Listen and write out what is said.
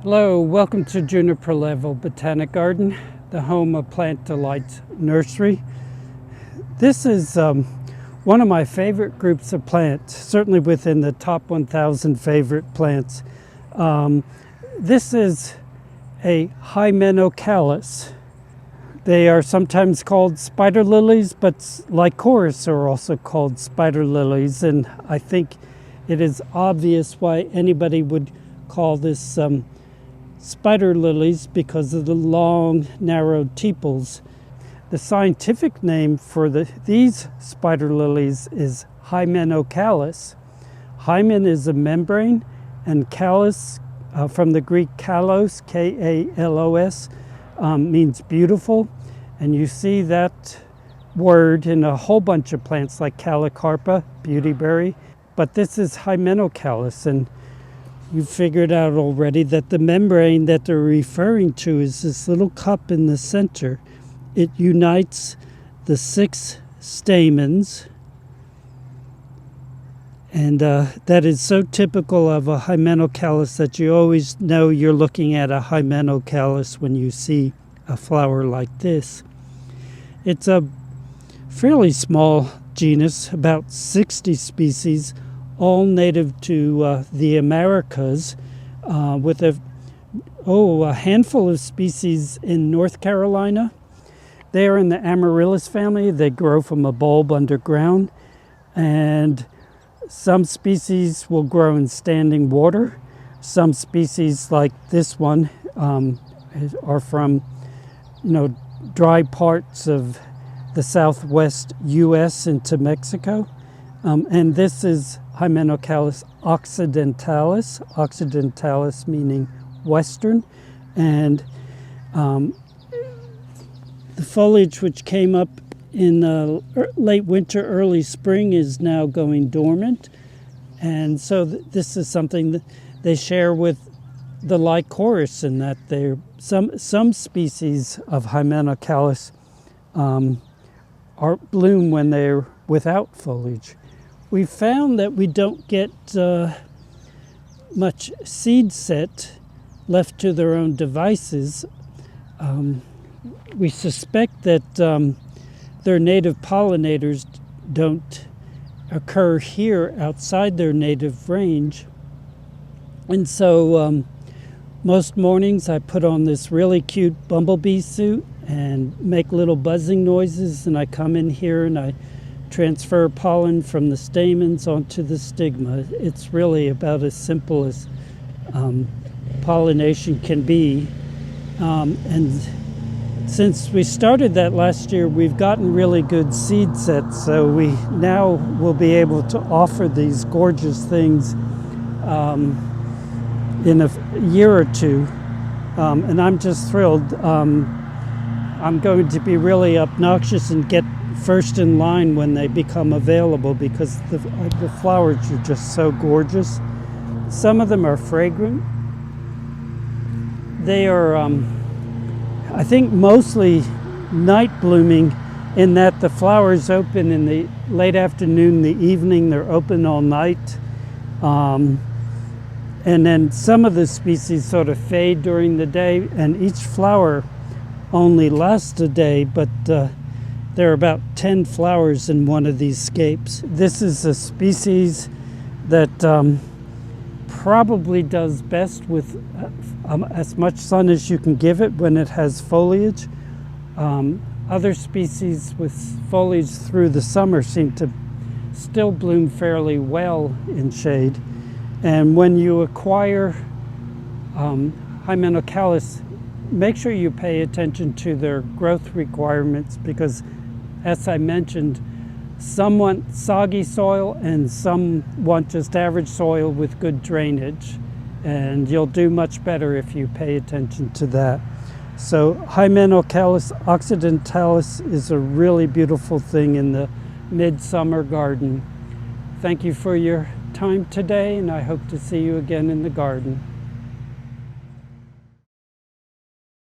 Hello, welcome to Juniper Level Botanic Garden, the home of Plant Delights Nursery. This is one of my favorite groups of plants, certainly within the top 1,000 favorite plants. This is a Hymenocallis. They are sometimes called spider lilies, but Lycoris are also called spider lilies, and I think it is obvious why anybody would call this spider lilies because of the long, narrow tepals. The scientific name for these spider lilies is Hymenocallis. Hymen is a membrane, and callus, from the Greek kalos, K-A-L-O-S, means beautiful. And you see that word in a whole bunch of plants like Calicarpa, beautyberry. But this is Hymenocallis, and you figured out already that the membrane that they're referring to is this little cup in the center. It unites the 6 stamens, and that is so typical of a Hymenocallis that you always know you're looking at a Hymenocallis when you see a flower like this. It's a fairly small genus, about 60 species, all native to the Americas, with a handful of species in North Carolina. They are in the Amaryllis family. They grow from a bulb underground, and some species will grow in standing water. Some species, like this one, are from dry parts of the southwest U.S. into Mexico. And this is Hymenocallis occidentalis, occidentalis meaning western, and the foliage which came up in late winter, early spring is now going dormant, and so this is something that they share with the Lycoris, in that they're some species of Hymenocallis are bloom when they're without foliage. We found that we don't get much seed set left to their own devices. We suspect that their native pollinators don't occur here outside their native range. And so most mornings I put on this really cute bumblebee suit and make little buzzing noises, and I come in here and I transfer pollen from the stamens onto the stigma. It's really about as simple as pollination can be. And since we started that last year, we've gotten really good seed sets, so we now will be able to offer these gorgeous things in a year or two. And I'm just thrilled. I'm going to be really obnoxious and get first in line when they become available, because the flowers are just so gorgeous. Some of them are fragrant. They are, I think, mostly night blooming, in that the flowers open in the late afternoon, the evening. They're open all night. And then some of the species sort of fade during the day, and each flower only lasts a day, but there are about 10 flowers in one of these scapes. This is a species that probably does best with as much sun as you can give it when it has foliage. Other species with foliage through the summer seem to still bloom fairly well in shade. And when you acquire Hymenocallis, make sure you pay attention to their growth requirements, because, as I mentioned, some want soggy soil and some want just average soil with good drainage. And you'll do much better if you pay attention to that. So Hymenocallis occidentalis is a really beautiful thing in the midsummer garden. Thank you for your time today, and I hope to see you again in the garden.